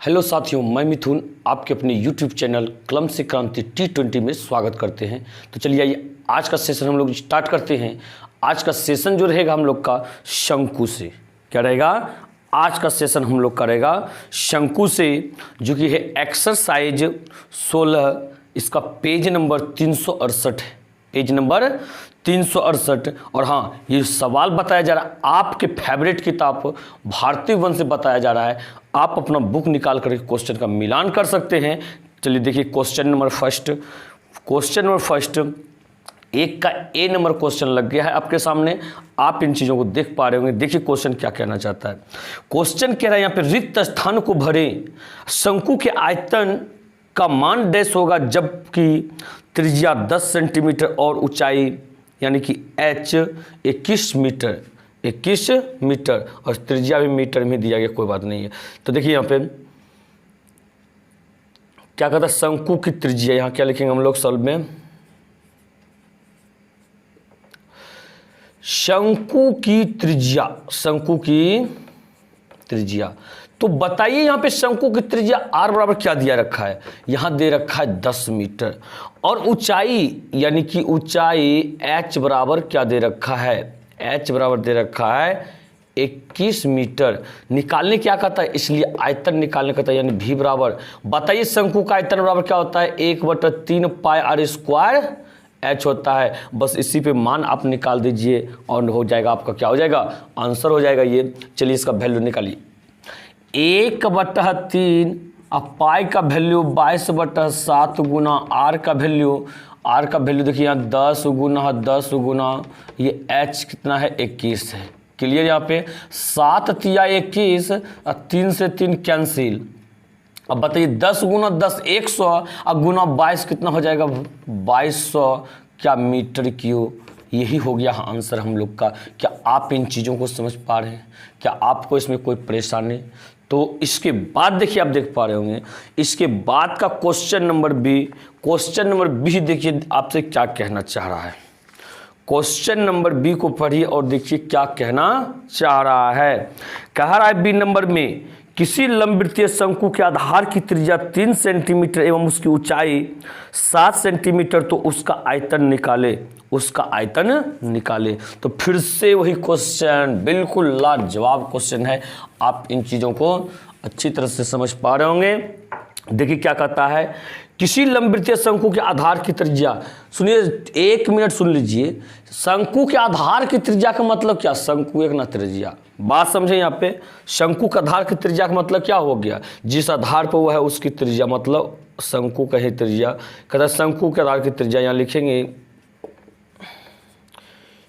Hello साथियों, मैं मिथुन आपके अपने YouTube चैनल कलम से क्रांति T20 में स्वागत करते हैं। तो चलिए आइए आज का सेशन हम लोग स्टार्ट करते हैं। आज का सेशन जो रहेगा हम लोग का शंकु से। क्या रहेगा? आज का सेशन हम लोग करेगा शंकु से, जो कि है एक्सरसाइज 16। इसका पेज नंबर 368 है, पेज नंबर 368। और हाँ, ये सवाल बताया जा रहा है आपके फेवरेट किताब भारतीय वन से बताया जा रहा है। आप अपना बुक निकाल कर क्वेश्चन का मिलान कर सकते हैं। चलिए देखिए क्वेश्चन नंबर फर्स्ट, एक का ए नंबर क्वेश्चन लग गया है आपके सामने। आप इन चीज़ों को देख पा रहे होंगे। देखिए क्वेश्चन क्या कहना चाहता है। क्वेश्चन कह रहा है यहाँ पे रिक्त स्थान को भरे, शंकु के आयतन का मान डैश होगा जबकि त्रिज्या 10 सेंटीमीटर और ऊंचाई यानी कि h 21 मीटर और त्रिज्या भी मीटर में दिया गया, कोई बात नहीं है। तो देखिए यहाँ पे क्या कहता है, शंकु की त्रिज्या, यहाँ क्या लिखेंगे हम लोग सॉल्व में, शंकु की त्रिज्या। तो बताइए यहाँ पे शंकु की त्रिज्या r बराबर क्या दिया रखा है। यहाँ दे रखा है 10 मीटर और ऊंचाई यानी कि ऊंचाई h बराबर क्या दे रखा है, h बराबर दे रखा है 21 मीटर। निकालने क्या कहता है, इसलिए आयतन निकालने कहता है, यानी v बराबर, बताइए शंकु का आयतन बराबर क्या होता है, 1/3 पाई r स्क्वायर h होता है। बस इसी पे मान आप निकाल दीजिए और हो जाएगा आपका, क्या हो जाएगा, आंसर हो जाएगा ये। चलिए इसका वैल्यू निकालिए, 1/3 अब पाई का वैल्यू 22/7 गुना r का वैल्यू देखिए यहाँ 10 गुना ये h कितना है, 21 है। क्लियर? यहाँ पे 7 तिया 21 और 3 से 3 कैंसिल। अब बताइए 10 गुना 10 100 और गुना 22 कितना हो जाएगा, 2200 क्या मीटर क्यूब। यही हो गया आंसर हम लोग का। क्या आप इन चीज़ों को समझ पा रहे हैं? क्या आपको इसमें कोई परेशानी? तो इसके बाद देखिए आप देख पा रहे होंगे, इसके बाद का क्वेश्चन नंबर बी देखिए आपसे क्या कहना चाह रहा है। क्वेश्चन नंबर बी को पढ़िए और देखिए क्या कहना चाह रहा है। कह रहा है बी नंबर में, किसी लंबवृत्तीय शंकु के आधार की त्रिज्या 3 सेंटीमीटर एवं उसकी ऊंचाई 7 सेंटीमीटर, तो उसका आयतन निकाले। तो फिर से वही क्वेश्चन, बिल्कुल लाजवाब क्वेश्चन है। आप इन चीज़ों को अच्छी तरह से समझ पा रहे होंगे। देखिए क्या कहता है, किसी लंबवृत्तीय शंकु के आधार की त्रिज्या, सुनिए 1 मिनट सुन लीजिए। शंकु के आधार की त्रिज्या का मतलब क्या, शंकु एक ना त्रिज्या, बात समझे यहाँ पे। शंकु का आधार की त्रिज्या का मतलब क्या हो गया, जिस आधार पर वो है उसकी त्रिज्या, मतलब शंकु का ही त्रिज्या। कहता शंकु के आधार की त्रिज्या, यहाँ लिखेंगे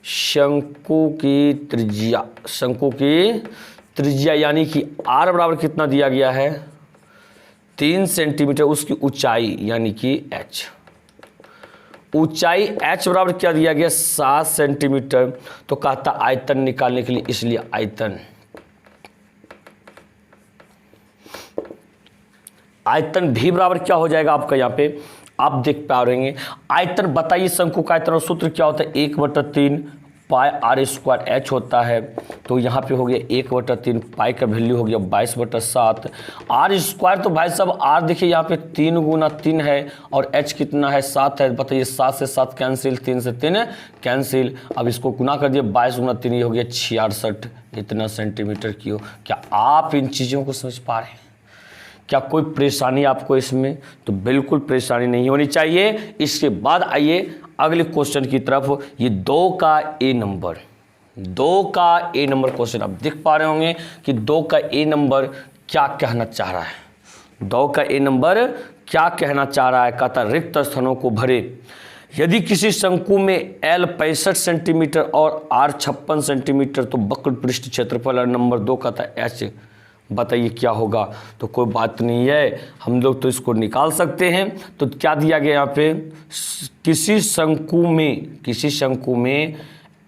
शंकु की त्रिज्या यानी कि r बराबर कितना दिया गया है, 3 सेंटीमीटर, उसकी ऊंचाई यानी कि h, ऊंचाई h बराबर क्या दिया गया, 7 सेंटीमीटर। तो कहता आयतन निकालने के लिए, इसलिए आयतन v बराबर क्या हो जाएगा आपका, यहाँ पे आप देख पा रहे हैं। आयतन बताइए, शंकु का आयतन और सूत्र क्या होता है, 1/3 पाई r स्क्वायर h होता है। तो यहाँ पे हो गया 1/3, पाई का वैल्यू हो गया 22/7, r स्क्वायर, तो भाई साहब r देखिए यहाँ पे 3 गुना 3 है और h कितना है, 7 है। बताइए 7 से 7 कैंसिल, 3 से 3 कैंसिल। अब इसको गुना कर दिए, 22 गुना 3 ये हो गया 66 इतना सेंटीमीटर क्यूब। क्या आप इन चीज़ों को समझ पा रहे हैं? क्या कोई परेशानी आपको इसमें? तो बिल्कुल परेशानी नहीं होनी चाहिए। इसके बाद आइए अगले क्वेश्चन की तरफ। ये 2 का ए नंबर क्वेश्चन आप देख पा रहे होंगे कि 2 का ए नंबर क्या कहना चाह रहा है। 2 का ए नंबर क्या कहना चाह रहा है, कहता रिक्त स्थानों को भरे। यदि किसी शंकु में L 65 सेंटीमीटर और R 56 सेंटीमीटर, तो वक्र पृष्ठ क्षेत्रफल नंबर 2 कहता है H, बताइए क्या होगा। तो कोई बात नहीं है, हम लोग तो इसको निकाल सकते हैं। तो क्या दिया गया यहाँ पे, किसी शंकु में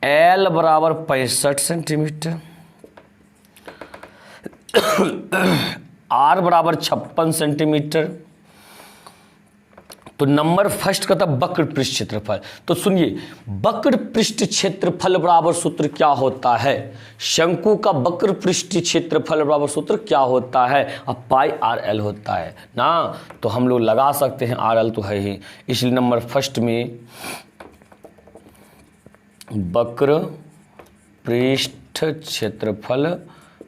L बराबर 65 सेंटीमीटर, R बराबर 56 सेंटीमीटर, तो नंबर फर्स्ट का था वक्र पृष्ठ क्षेत्रफल। तो सुनिए, वक्र पृष्ठ क्षेत्रफल बराबर सूत्र क्या होता है, शंकु का वक्र पृष्ठ क्षेत्रफल बराबर सूत्र क्या होता है, अब पाई आर एल होता है ना। तो हम लोग लगा सकते हैं, आर एल तो है ही, इसलिए नंबर फर्स्ट में वक्र पृष्ठ क्षेत्रफल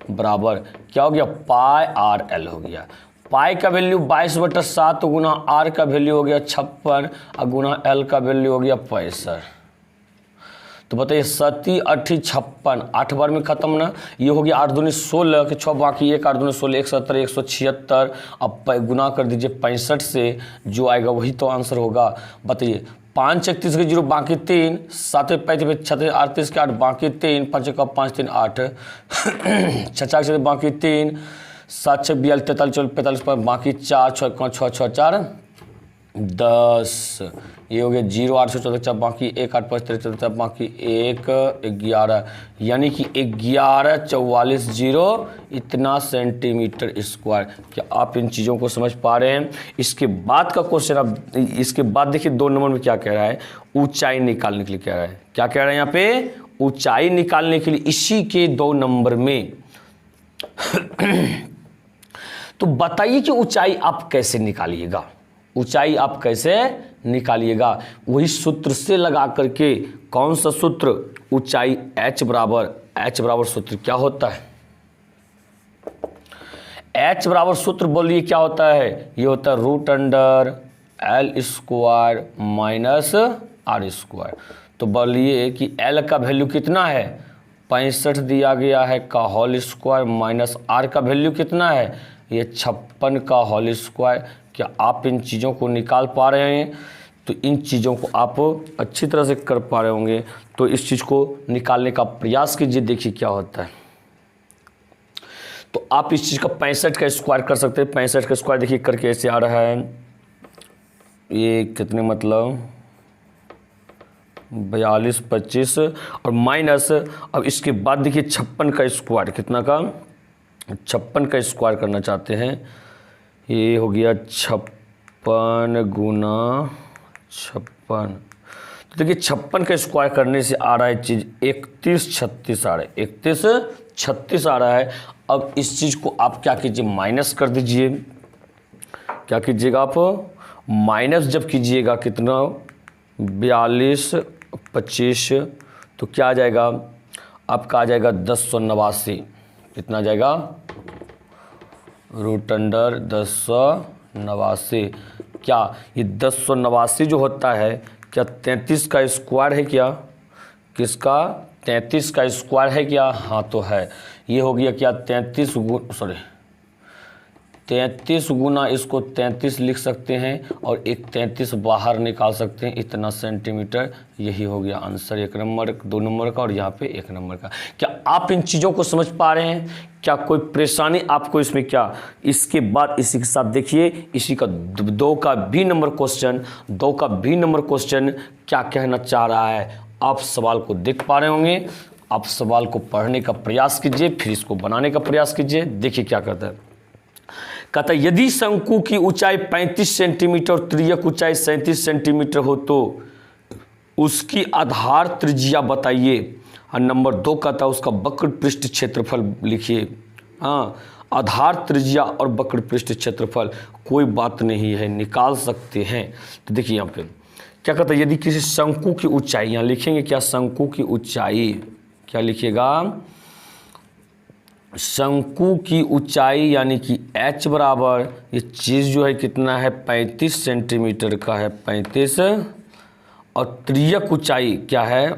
बराबर क्या हो गया, पाई आर एल हो गया। पाई का वैल्यू 22/7 गुना आर का वैल्यू हो गया 56 और गुना एल का वैल्यू हो गया 65। तो बताइए 7 8 56, 8 बार में खत्म ना, ये हो गया 8 दूनी 16 के 6 बाकी 1 8 दूनी 16 170 176। अब गुना कर दीजिए 65 से, जो आएगा वही तो आंसर होगा। बताइए 5 31 के 0 बाकी 3, 7 35 36 38 के 8 बाकी 3, 5 का 5 3 8 6 से बाकी 3, 7 6 42 43 44 45 बाकी 4 6 6 6 4 10, ये हो गया 0 8 14 4 बाकी 1 8 5 13 14 बाकी 1 11, यानी कि 11 44 0 इतना सेंटीमीटर स्क्वायर। क्या आप इन चीज़ों को समझ पा रहे हैं? इसके बाद का क्वेश्चन, अब इसके बाद देखिए 2 नंबर में क्या कह रहा है, ऊंचाई निकालने के लिए कह रहा है। क्या कह रहा है यहाँ पे, ऊंचाई निकालने के लिए, इसी के 2 नंबर में। तो बताइए कि ऊंचाई आप कैसे निकालिएगा, ऊंचाई आप कैसे निकालिएगा, वही सूत्र से लगा करके। कौन सा सूत्र, ऊंचाई h बराबर सूत्र क्या होता है, h बराबर सूत्र बोलिए क्या होता है, ये होता है √L² माइनस R²। तो बोलिए कि L का वैल्यू कितना है, 65 दिया गया है का होल स्क्वायर, माइनस R का वैल्यू कितना है, ये 56 का होल स्क्वायर। क्या आप इन चीज़ों को निकाल पा रहे हैं? तो इन चीज़ों को आप अच्छी तरह से कर पा रहे होंगे, तो इस चीज़ को निकालने का प्रयास कीजिए, देखिए क्या होता है। तो आप इस चीज़ का 65 का स्क्वायर कर सकते हैं। 65 का स्क्वायर देखिए करके ऐसे आ रहा है, ये कितने मतलब 42 25 और माइनस, अब इसके बाद देखिए 56 का स्क्वायर, कितना का 56 का स्क्वायर करना चाहते हैं, ये हो गया 56 गुना 56। तो देखिए 56 का स्क्वायर करने से आ रहा है चीज़ 31 36 आ रहा है, 31 36 आ रहा है। अब इस चीज़ को आप क्या कीजिए, माइनस कर दीजिए। क्या कीजिएगा आप, माइनस जब कीजिएगा कितना 42 25, तो क्या आ जाएगा आपका, आ जाएगा 1089। कितना आ जाएगा, √1089। क्या ये 1089 जो होता है, क्या 33 का स्क्वायर है क्या, किसका 33 का स्क्वायर है क्या, हाँ तो है। ये हो गया क्या 33 गुना इसको 33 लिख सकते हैं और एक 33 बाहर निकाल सकते हैं, इतना सेंटीमीटर। यही हो गया आंसर 1 नंबर 2 नंबर का और यहाँ पे 1 नंबर का। क्या आप इन चीज़ों को समझ पा रहे हैं? क्या कोई परेशानी आपको इसमें क्या? इसके बाद इसी के साथ देखिए, इसी का 2 का B नंबर क्वेश्चन क्या कहना चाह रहा है। आप सवाल को देख पा रहे होंगे, आप सवाल को पढ़ने का प्रयास कीजिए, फिर इसको बनाने का प्रयास कीजिए। देखिए क्या कहता है, कहता है यदि शंकु की ऊंचाई 35 सेंटीमीटर और त्रियक ऊंचाई 37 सेंटीमीटर हो तो उसकी आधार त्रिज्या बताइए। और नंबर 2 कहता है उसका वक्र पृष्ठ क्षेत्रफल लिखिए। हाँ, आधार त्रिज्या और वक्र पृष्ठ क्षेत्रफल कोई बात नहीं है, निकाल सकते हैं। तो देखिए यहाँ पे क्या कहता है, यदि किसी शंकु की ऊंचाई, यहाँ लिखेंगे क्या, शंकु की ऊंचाई क्या लिखिएगा, शंकु की ऊंचाई यानी कि h बराबर, ये चीज़ जो है कितना है 35 सेंटीमीटर का है 35, और त्रियक ऊंचाई क्या है,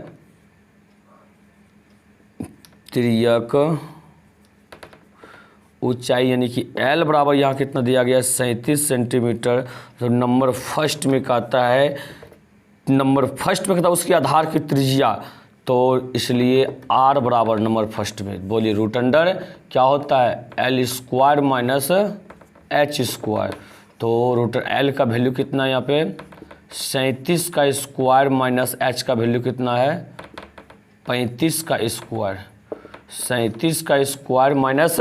त्रियक ऊंचाई यानी कि L बराबर यहाँ कितना दिया गया है 37 सेंटीमीटर। तो नंबर फर्स्ट में कहता है, उसकी आधार की त्रिज्या, तो इसलिए R बराबर नंबर फर्स्ट में बोलिए √, क्या होता है L² माइनस H²। तो √L का वैल्यू कितना है यहाँ पे 37 का स्क्वायर माइनस H का वैल्यू कितना है 35 का स्क्वायर, 37 का स्क्वायर माइनस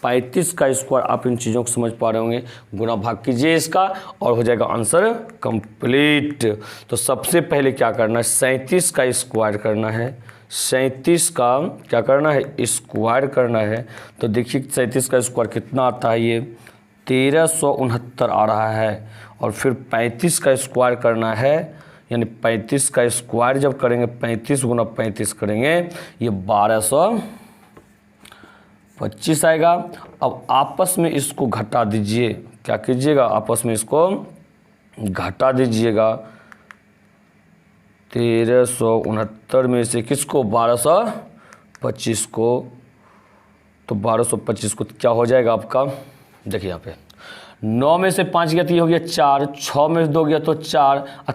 35 का स्क्वायर। आप इन चीज़ों को समझ पा रहे होंगे। गुना भाग कीजिए इसका और हो जाएगा आंसर कंप्लीट। तो सबसे पहले क्या करना है, 37 का स्क्वायर करना है। 37 का क्या करना है, स्क्वायर करना है। तो देखिए 37 का स्क्वायर कितना आता है, ये 1369 आ रहा है। और फिर 35 का स्क्वायर करना है, यानी 35 का स्क्वायर जब करेंगे 35 गुना 35 करेंगे ये 1225 आएगा। अब आपस में इसको घटा दीजिए, क्या कीजिएगा, आपस में इसको घटा दीजिएगा। 1369 में से किसको, 1225 को। तो 1225 को क्या हो जाएगा आपका, देखिए यहाँ पे 9 में से 5 गया तो ये हो गया 4, 6 में से 2 गया तो 4, और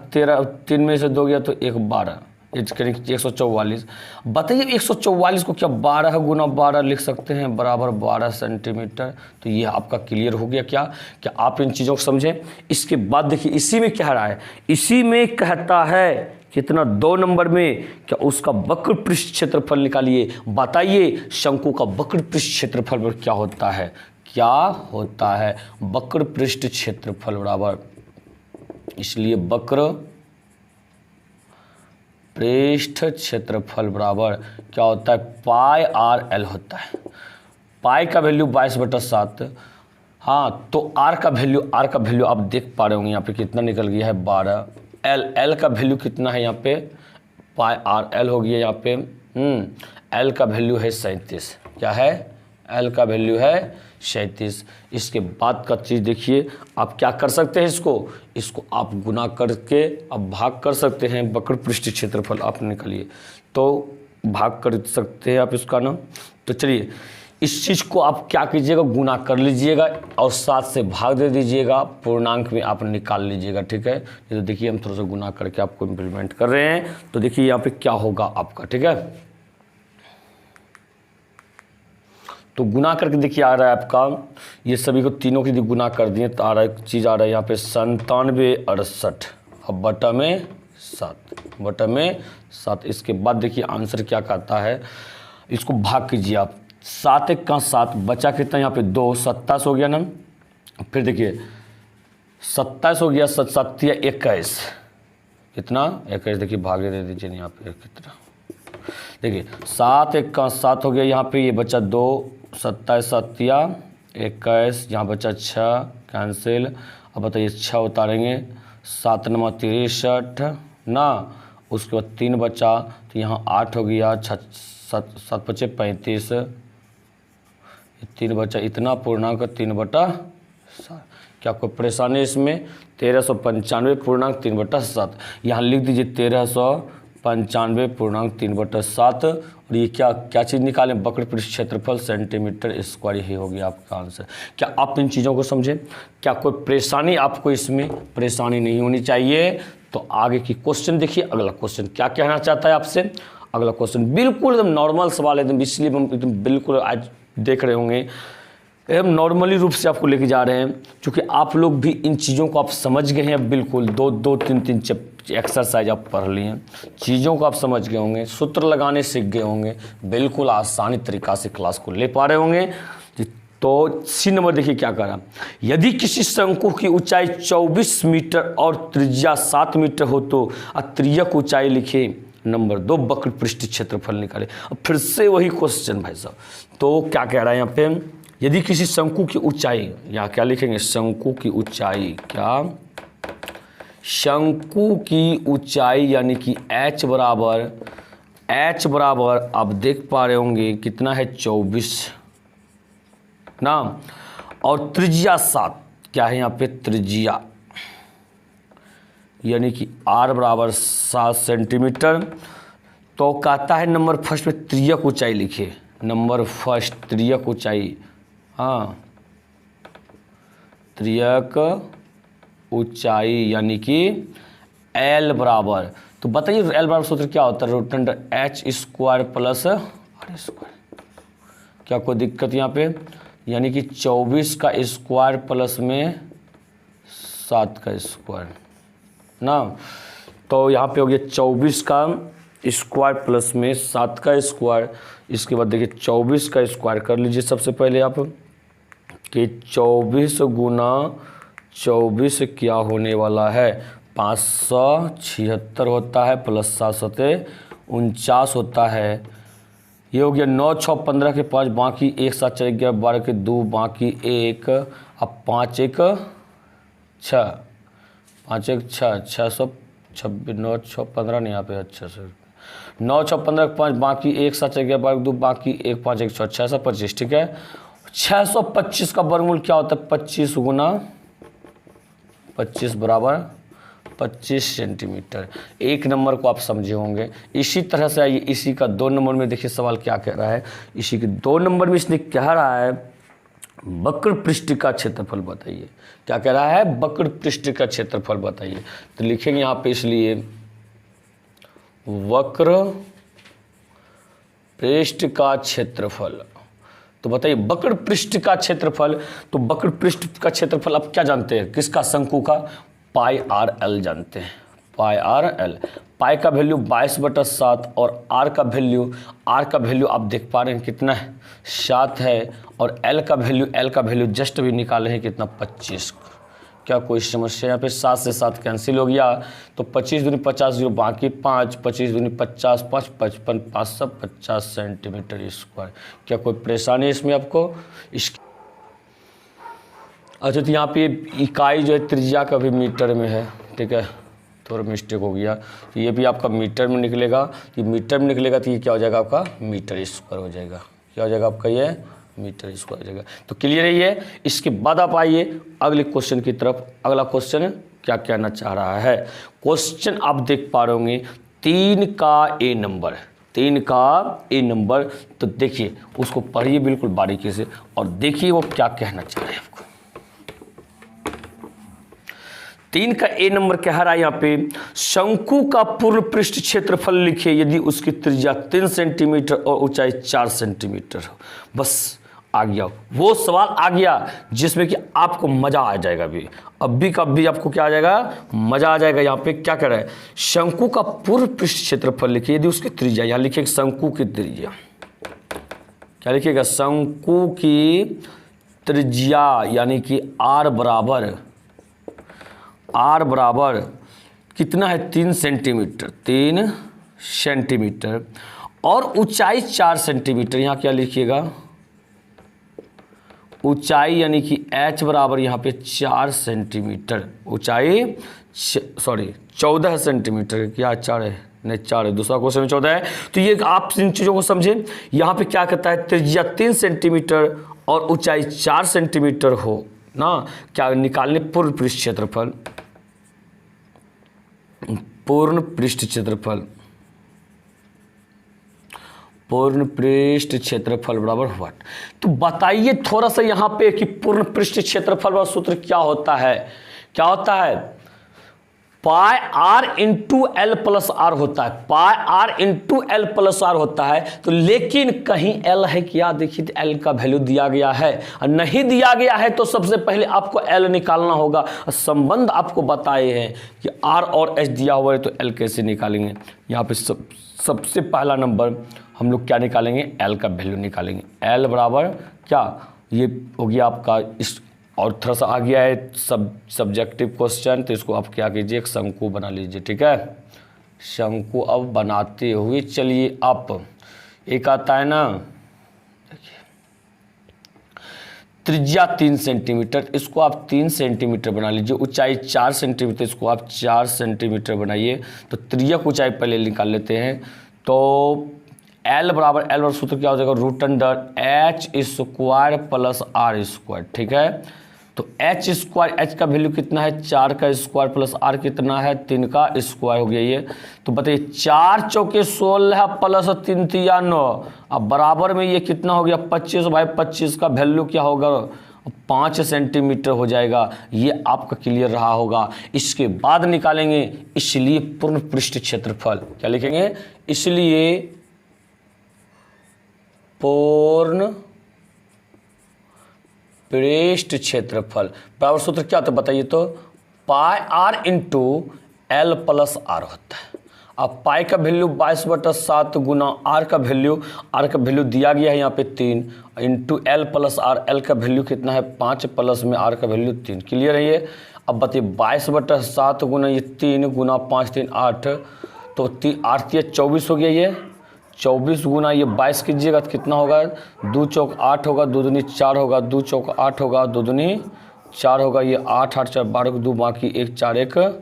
3 में से 2 गया तो 1 12, 144। बताइए 144 को क्या 12 गुना 12 लिख सकते हैं, बराबर 12 सेंटीमीटर। तो ये आपका क्लियर हो गया। क्या आप इन चीज़ों को समझें। इसके बाद देखिए इसी में कह रहा है, इसी में कहता है कितना, 2 नंबर में, क्या उसका वक्र पृष्ठ क्षेत्रफल निकालिए। बताइए शंकु का वक्र पृष्ठ क्षेत्रफल क्या होता है, क्या होता है, वक्र पृष्ठ क्षेत्रफल बराबर, इसलिए वक्र पृष्ठ क्षेत्रफल बराबर क्या होता है, पाई आर एल होता है। पाई का वैल्यू 22/7। हाँ, तो आर का वैल्यू आप देख पा रहे होंगे यहाँ पे कितना निकल गया है, 12। एल का वैल्यू कितना है यहाँ पे, पाई आर एल हो गया यहाँ पे। एल का वैल्यू है 37। क्या है, एल का वैल्यू है 37। इसके बाद का चीज़ देखिए, आप क्या कर सकते हैं, इसको आप गुना करके अब भाग कर सकते हैं। वक्र पृष्ठ क्षेत्रफल आप निकालिए तो भाग कर सकते हैं आप इसका ना। तो चलिए इस चीज़ को आप क्या कीजिएगा, गुना कर लीजिएगा और 7 से भाग दे दीजिएगा, पूर्णांक में आप निकाल लीजिएगा। ठीक है, ये तो देखिए हम थोड़ा सा गुना करके आपको इम्प्लीमेंट कर रहे हैं। तो देखिए यहाँ पे क्या होगा आपका, ठीक है। तो गुना करके देखिए आ रहा है आपका, ये सभी को तीनों की गुना कर दिए तो आ रहा है चीज़, आ रहा है यहाँ पे 9768। अब बटा में 7। इसके बाद देखिए आंसर क्या कहता है, इसको भाग कीजिए आप। 7 1 का 7, बचा कितना यहाँ पे 2, 27 हो गया ना। फिर देखिए 27 हो गया, 7 या 21, कितना 21। देखिए भागे दे दीजिए यहाँ पे कितना, देखिए 7 1 का 7 हो गया यहाँ पे, ये बचा 2, 27 7 या 21, यहाँ बचा 6 कैंसिल। अब बताइए 6 उतारेंगे, 7 9 63 ना, उसके बाद 3 बचा तो यहाँ 8 हो गया, 7 बचे 35, 3 बचा, इतना पूर्णांक 3/7। क्या कोई परेशानी इसमें, 1395 पूर्णांक 3/7। यहाँ लिख दीजिए 1395 पूर्णांक 3/7। और ये क्या चीज़ निकालें, वक्र पृष्ठ क्षेत्रफल सेंटीमीटर स्क्वायर, ही हो गया आपका आंसर। क्या आप इन चीज़ों को समझें, क्या कोई परेशानी आपको इसमें, परेशानी नहीं होनी चाहिए। तो आगे की क्वेश्चन देखिए, अगला क्वेश्चन क्या कहना चाहता है आपसे। अगला क्वेश्चन बिल्कुल एकदम नॉर्मल सवाल है, एकदम, इसलिए हम एकदम बिल्कुल आज देख रहे होंगे एकदम नॉर्मली रूप से आपको लेके जा रहे हैं, क्योंकि आप लोग भी इन चीज़ों को आप समझ गए हैं। बिल्कुल 2-3 एक्सरसाइज आप पढ़ लिए हैं, चीज़ों को आप समझ गए होंगे, सूत्र लगाने सीख गए होंगे, बिल्कुल आसानी तरीक़ा से क्लास को ले पा रहे होंगे। तो सी नंबर देखिए क्या करा, यदि किसी शंकु की ऊंचाई 24 मीटर और त्रिज्या 7 मीटर हो तो अतिरिक्त ऊंचाई लिखे। नंबर 2 वक्र पृष्ठ क्षेत्रफल निकाले। अब फिर से वही क्वेश्चन भाई साहब, तो क्या कह रहा है यहाँ पे, यदि किसी शंकु की ऊंचाई, या क्या लिखेंगे, शंकु की ऊंचाई, क्या शंकु की ऊंचाई यानी कि h बराबर आप देख पा रहे होंगे कितना है 24 ना, और त्रिज्या 7, क्या है यहाँ पे त्रिज्या, यानी कि r बराबर 7 सेंटीमीटर। तो कहता है नंबर फर्स्ट में त्रियक ऊंचाई लिखे, नंबर फर्स्ट त्रियक ऊंचाई, हाँ त्रियक ऊंचाई यानी कि L बराबर, तो बताइए L बराबर सूत्र क्या होता है, root under H square plus R square. क्या कोई दिक्कत यहाँ पे, यानी कि 24 का स्क्वायर प्लस में 7 का स्क्वायर ना। तो यहाँ पे हो गया 24 का स्क्वायर प्लस में 7 का स्क्वायर। इसके बाद देखिए 24 का स्क्वायर कर लीजिए सबसे पहले आप, कि 24 गुना 24 क्या होने वाला है, 576 होता है प्लस 749 होता है। ये हो गया 9 6 15 के 5 बाकी एक साथ चले गया, 12 के 2 बाकी 1, अब 5 1 6, 5 1 6, 626, 9 6 15 नहीं यहाँ पे, अच्छा सर 9 6 15 के 5 बाकी एक साथ चले गया, 12 के 2 बाकी 1 5 1 6, 625, ठीक है। 625 का वर्गमूल क्या होता है, 25 गुना 25 बराबर 25 सेंटीमीटर। एक नंबर को आप समझे होंगे। इसी तरह से आइए इसी का 2 नंबर में देखिए सवाल क्या कह रहा है। इसी के 2 नंबर में इसने कह रहा है वक्र पृष्ठ का क्षेत्रफल बताइए। क्या कह रहा है, वक्र पृष्ठ का क्षेत्रफल बताइए। तो लिखेंगे यहाँ पे इसलिए वक्र पृष्ठ का क्षेत्रफल। तो बताइए वक्र पृष्ठ का क्षेत्रफल, तो वक्र पृष्ठ का क्षेत्रफल आप क्या जानते हैं, किसका, शंकु का, पाई आर एल जानते हैं, पाई आर एल। पाई का वैल्यू 22/7 और आर का वैल्यू आप देख पा रहे हैं कितना है, 7 है, और एल का वैल्यू जस्ट भी निकाले हैं कितना, 25। क्या कोई समस्या, यहाँ पे 7 से 7 कैंसिल हो गया, तो 25 दूनी 50 0 बाकी 5, 25 दूनी 50 5 55 550 सेंटीमीटर स्क्वायर। क्या कोई परेशानी है इसमें आपको? अच्छा, तो यहाँ पे इकाई जो है त्रिज्या का भी मीटर में है, ठीक है, थोड़ा मिस्टेक हो गया, तो ये भी आपका मीटर में निकलेगा। ये मीटर में निकलेगा तो ये क्या हो जाएगा आपका, मीटर स्क्वायर हो जाएगा। क्या हो जाएगा आपका, ये मीटर स्क्वायर हो जाएगा। तो क्लियर है ये। इसके बाद आप आइए अगले क्वेश्चन की तरफ। अगला क्वेश्चन क्या कहना चाह रहा है, क्वेश्चन आप देख पा रहे होंगे 3 का ए नंबर, 3 का ए नंबर। तो देखिए उसको पढ़िए बिल्कुल बारीकी से और देखिए वो क्या कहना चाह रहे हैं आपको। 3 का ए नंबर कह रहा है यहाँ पे, शंकु का पूर्ण पृष्ठ क्षेत्रफल लिखिए यदि उसकी त्रिज्या 3 सेंटीमीटर और ऊंचाई 4 सेंटीमीटर हो। बस आ गया वो सवाल, आ गया जिसमें कि आपको मजा आ जाएगा। भी अभी का भी आपको क्या आ जाएगा, मजा आ जाएगा। यहाँ पे क्या कह रहा है, शंकु का पूर्ण पृष्ठ क्षेत्रफल लिखिए यदि उसकी त्रिज्या, यहाँ लिखिए शंकु की त्रिज्या, क्या लिखिएगा, शंकु की त्रिज्या यानी कि आर बराबर कितना है, 3 सेंटीमीटर, 3 सेंटीमीटर, और ऊंचाई 4 सेंटीमीटर। यहाँ क्या लिखिएगा, ऊंचाई यानी कि h बराबर यहाँ पे 4 सेंटीमीटर, ऊंचाई 14 सेंटीमीटर, क्या 4 है, नहीं 4 है, दूसरा क्वेश्चन 14 है। तो ये आप इन चीज़ों को समझें। यहाँ पे क्या कहता है, त्रिज्या 3 सेंटीमीटर और ऊंचाई 4 सेंटीमीटर हो ना, क्या निकालने, पूर्ण पृष्ठ क्षेत्रफल, पूर्ण पृष्ठ क्षेत्रफल बराबर व्हाट। तो बताइए थोड़ा सा यहाँ पे कि पूर्ण पृष्ठ क्षेत्रफल वाला सूत्र क्या होता है, क्या होता है, pi r into l plus r होता है, pi r into l plus r होता है। तो लेकिन कहीं एल है क्या, देखिए एल का वैल्यू दिया गया है, और नहीं दिया गया है तो सबसे पहले आपको एल निकालना होगा। संबंध आपको बताए हैं कि आर और एच दिया हुआ है, तो एल कैसे निकालेंगे। यहाँ पे सबसे पहला नंबर हम लोग क्या निकालेंगे, एल का वैल्यू निकालेंगे। एल बराबर क्या, ये हो गया आपका इस, और थोड़ा सा आ गया है सब्जेक्टिव क्वेश्चन, तो इसको आप क्या कीजिए, एक शंकु बना लीजिए, ठीक है। शंकु अब बनाते हुए चलिए आप, एक आता है ना, देखिए त्रिज्या 3 सेंटीमीटर, इसको आप 3 सेंटीमीटर बना लीजिए। ऊंचाई 4 सेंटीमीटर, इसको आप 4 सेंटीमीटर बनाइए। तो त्रिज्या की ऊंचाई पहले निकाल लेते हैं। तो एल बराबर, एल और सूत्र क्या हो जाएगा, √h² प्लस r स्क्वायर, ठीक है। तो h स्क्वायर, h का वैल्यू कितना है, 4 का स्क्वायर प्लस r कितना है, 3 का स्क्वायर हो गया ये। तो बताइए 4 चौके 16 प्लस 3 तिया 9, अब बराबर में ये कितना हो गया, 25। भाई 25 का वैल्यू क्या होगा, 5 सेंटीमीटर हो जाएगा। ये आपका क्लियर रहा होगा। इसके बाद निकालेंगे, इसलिए पूर्ण पृष्ठ क्षेत्रफल, क्या लिखेंगे, इसलिए पूर्ण पृष्ठ क्षेत्रफल बराबर सूत्र क्या होता है बताइए तो, pi r into l plus r होता है। अब पाई का वैल्यू 22/7 गुना आर का वैल्यू दिया गया है यहाँ पे 3 into l plus r. L का वैल्यू कितना है 5 प्लस में आर का वैल्यू 3। क्लियर है ये। अब बताइए 22/7 गुना ये 3 गुना 5 3 8 तो 8 24 हो गया। ये 24 गुना ये 22 कीजिएगा तो कितना होगा 2 चौक 8 होगा, 2 दूनी 4 होगा, 2 चौक 8 होगा, 2 दूनी 4 होगा। ये 8 8 4 12 2 बाकी 1 4 1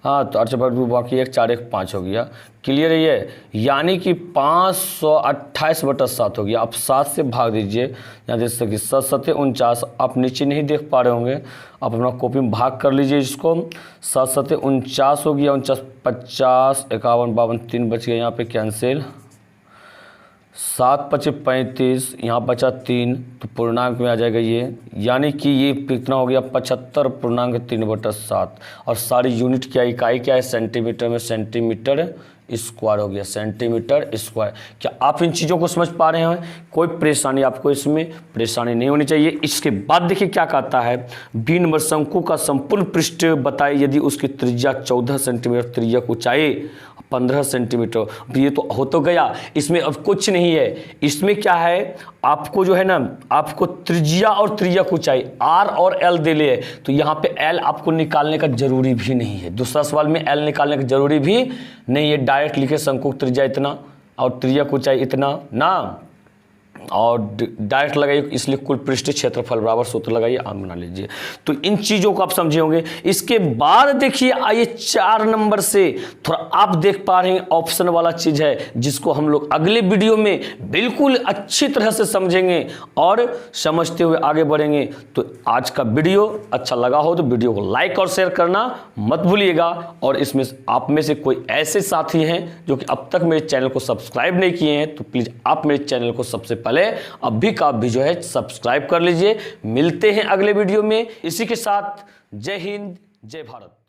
हाँ तो 8 4 2 बाकी 1 4 1 5 हो गया। क्लियर है ये। यानी कि 528/7 हो गया। आप 7 से भाग दीजिए। यहाँ देख सकते 7 7 49। आप नीचे नहीं देख पा रहे होंगे, आप अपना कॉपी में भाग कर लीजिए इसको। 7 7 49 हो गया, 49 50 51 52 3 बच गया यहाँ पे कैंसिल। 7 5 35 यहाँ बचा 3 तो पूर्णांक में आ जाएगा ये। यानी कि ये कितना हो गया 75.3/7। और सारी यूनिट क्या इकाई क्या है सेंटीमीटर में, सेंटीमीटर स्क्वायर हो गया, सेंटीमीटर स्क्वायर। क्या आप इन चीज़ों को समझ पा रहे हैं? कोई परेशानी आपको इसमें परेशानी नहीं होनी चाहिए। इसके बाद देखिए क्या कहता है, बी नंबर शंकु का संपूर्ण पृष्ठ बताए यदि उसकी त्रिज्या 14 सेंटीमीटर, त्रिज्या ऊंचाई 15 सेंटीमीटर। ये तो हो तो गया, इसमें अब कुछ नहीं है। इसमें क्या है आपको जो है ना, आपको त्रिज्या और त्रिज्या ऊंचाई आर और एल दे ले, तो यहाँ पे एल आपको निकालने का जरूरी भी नहीं है। दूसरा सवाल में एल निकालने का जरूरी भी नहीं है। डायरेक्ट लिखे शंकु त्रिज्या इतना और त्रिज्या ऊंचाई इतना ना, और डायरेक्ट लगाइए, इसलिए कुल पृष्ठीय क्षेत्रफल बराबर सूत्र लगाइए, आप बना लीजिए। तो इन चीज़ों को आप समझे होंगे। इसके बाद देखिए आइए 4 नंबर से थोड़ा आप देख पा रहे हैं ऑप्शन वाला चीज़ है, जिसको हम लोग अगले वीडियो में बिल्कुल अच्छी तरह से समझेंगे और समझते हुए आगे बढ़ेंगे। तो आज का वीडियो अच्छा लगा हो तो वीडियो को लाइक और शेयर करना मत भूलिएगा। और इसमें आप में से कोई ऐसे साथी हैं जो कि अब तक मेरे चैनल को सब्सक्राइब नहीं किए हैं, तो प्लीज़ आप मेरे चैनल को सबसे पहले अभी का अभी जो है सब्सक्राइब कर लीजिए। मिलते हैं अगले वीडियो में। इसी के साथ जय हिंद, जय भारत।